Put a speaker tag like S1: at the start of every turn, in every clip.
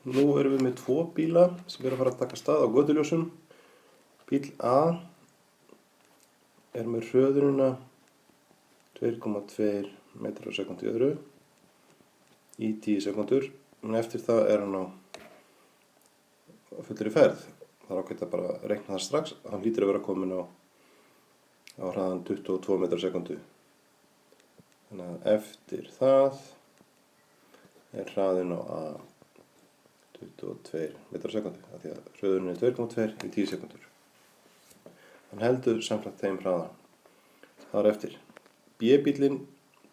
S1: Nú erum við með 2 bíla sem eru að fara að taka stað á götuljósum. Bíll A er með hröðunina 2,2 metrar á sekúndu í öðru í 10 sekúndur, en eftir það er hann á fullri ferð. Það er ágætt að bara reikna það strax. Hann hlýtur að vera komin á hraðan 22 metrar á sekúndu. Þannig að eftir það er hraðinn á A 22 metrar á sekúndu, af því að hröðunin er 2,2 í 10 sekúndur. Hann heldur samkvæmt þeim hraða. Það er eftir. B-bíllinn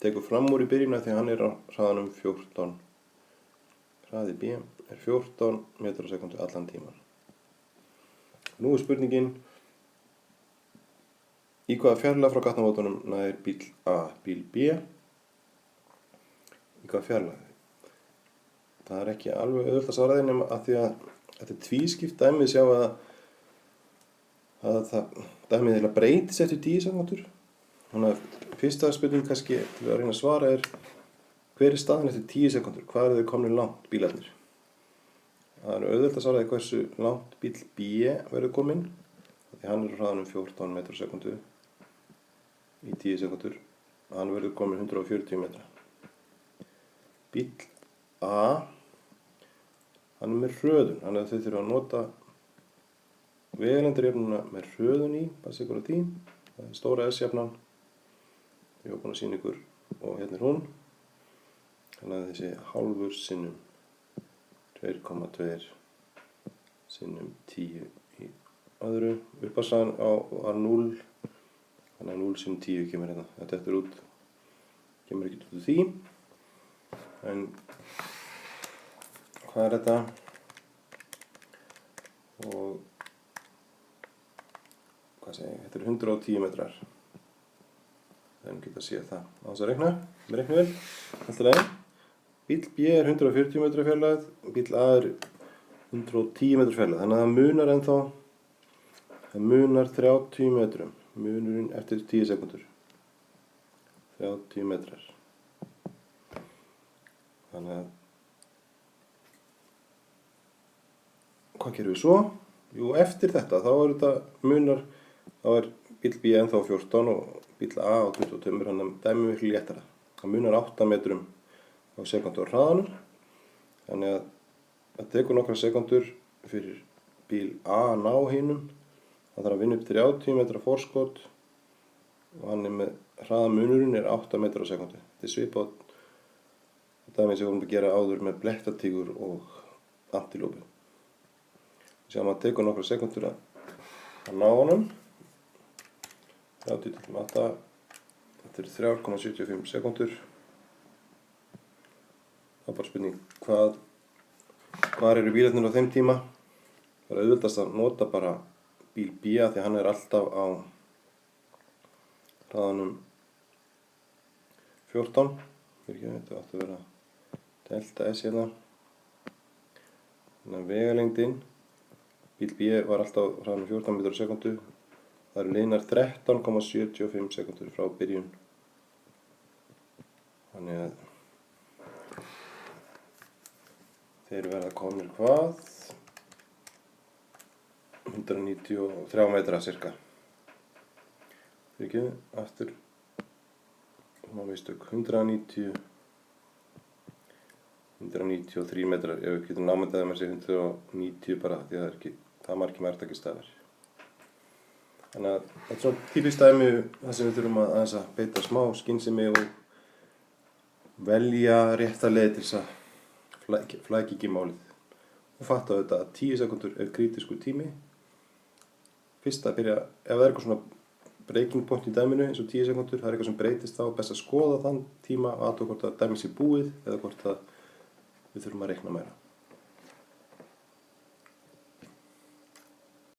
S1: tekur fram úr í byrjun af því að hann er á hraðanum 14. Hraði B er 14 metrar á sekúndu allan tíman. Nú er spurningin, í hvaða fjarlægð frá gatnamótunum nær bíll A bíl B? Í hvaða fjarlægð? Það er ekki alveg auðvelt að svara því nema að því að þetta er tvískipt dæmi. Sjá að það dæmið eiginlega breytist eftir 10 sekúndur. Þannig að fyrsta spurning kannski til að reyna að svara er, hver er staðan eftir 10 sekúndur? Hvað eru þau komnir langt bílarnir? Það er auðvelt að svara því hversu langt bíll B verður kominn, því hann er á hraðanum 14 metrar á sekúndu í 10 sekúndur. Hann verður kominn 140 metra. Bíll A, hann er með hröðun, þannig að þau þurfa að nota vegalengdarjöfnuna með hröðun í, passa ykkur á því. Það er stóra S-jafnan, ég var búinn að sýna ykkur, og hérna er hún. Þannig að þessi hálfur sinnum 2,2 sinnum 10 í öðru. Uppassagan var 0, þannig að 0 sinnum 10 kemur hérna. Þetta er út, kemur ekki út úr því. En hvað er þetta? Og hvað segi ég? Þetta er 110 metrar. Þannig geta að sé það. Á þess að reikna, með reiknivél. Allt í lagi. Bíll B er 140 metra fjarlægð, bíll A er 110 metra fjarlægð. Þannig að það munar ennþá, það munar 30 metrum. Munurinn eftir 10 sekúndur. 30 metrar. Þannig að hvað gerum við svo? Jú, eftir þetta, þá er þetta munar, þá er bíll B ennþá 14 og bíll A á 22, þannig að dæmi miklu léttara. Það munar 8 metrum á sekundu á hraðanum, þannig að það tekur nokkra sekundur fyrir bíl A að ná hinum. Það þarf að vinna upp 30 metra forskot og hann er með hraðamunurinn er 8 metrar á sekundu. Þetta er svipað dæmi sem við vorum að gera áður með blettatígur og antilópu. Sjáum að það tekur nokkra sekundur að ná honum. 30-8, þetta er 3,75 sekundur. Það er bara spurning hvar eru bílarnir á þeim tíma. Það er auðveldast að nota bara bíl B því að hann er alltaf á hraðanum 14. Þetta átti að vera delta S hérna. Þannig að vegalengdin, bíl B var alltaf á hraðanum 14 metrar á sekundu. Það eru liðnar 13,75 sekundur frá byrjun. Þannig að þeir verða komnir hvað? 193 metra cirka. Fyrir aftur, má veistök, 193 metrar, ef við getum námyndaði með sig 190 bara, því það er ekki, það margir mærtakistafir. Þannig að þetta er svona típist dæmi þar sem við þurfum að aðeins að beita smá skynsemi og velja rétta leið til þess að flækja ekki málið. Og fatta auðvitað að 10 sekundur er krítiskur tími. Fyrst að byrja, ef það er eitthvað svona breaking point í dæminu eins og 10 sekundur, það er eitthvað sem breytist þá, best að skoða þann tíma og athuga hvort að dæmið sé búið eða hvort að við þurfum að reikna meira.